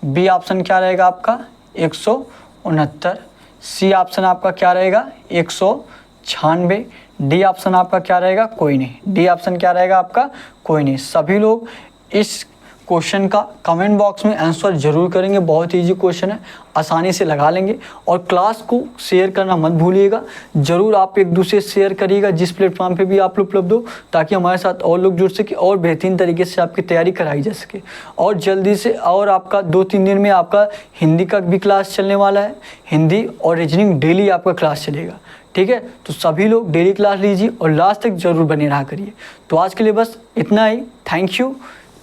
बी ऑप्शन क्या रहेगा आपका? 169। सी ऑप्शन आपका क्या रहेगा? 196। डी ऑप्शन आपका क्या रहेगा? कोई नहीं। डी ऑप्शन क्या रहेगा आपका? कोई नहीं। सभी लोग इस क्वेश्चन का कमेंट बॉक्स में आंसर जरूर करेंगे। बहुत इजी क्वेश्चन है, आसानी से लगा लेंगे। और क्लास को शेयर करना मत भूलिएगा। ज़रूर आप एक दूसरे से शेयर करिएगा जिस प्लेटफॉर्म पे भी आप लोग उपलब्ध हो, ताकि हमारे साथ और लोग जुड़ सके और बेहतरीन तरीके से आपकी तैयारी कराई जा सके। और जल्दी से और आपका 2-3 दिन में आपका हिंदी का भी क्लास चलने वाला है। हिंदी और रीजनिंग डेली आपका क्लास चलेगा, ठीक है। तो सभी लोग डेली क्लास लीजिए और लास्ट तक जरूर बने रहा करिए। तो आज के लिए बस इतना ही। Thank you.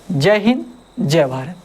जय हिंद, जय भारत।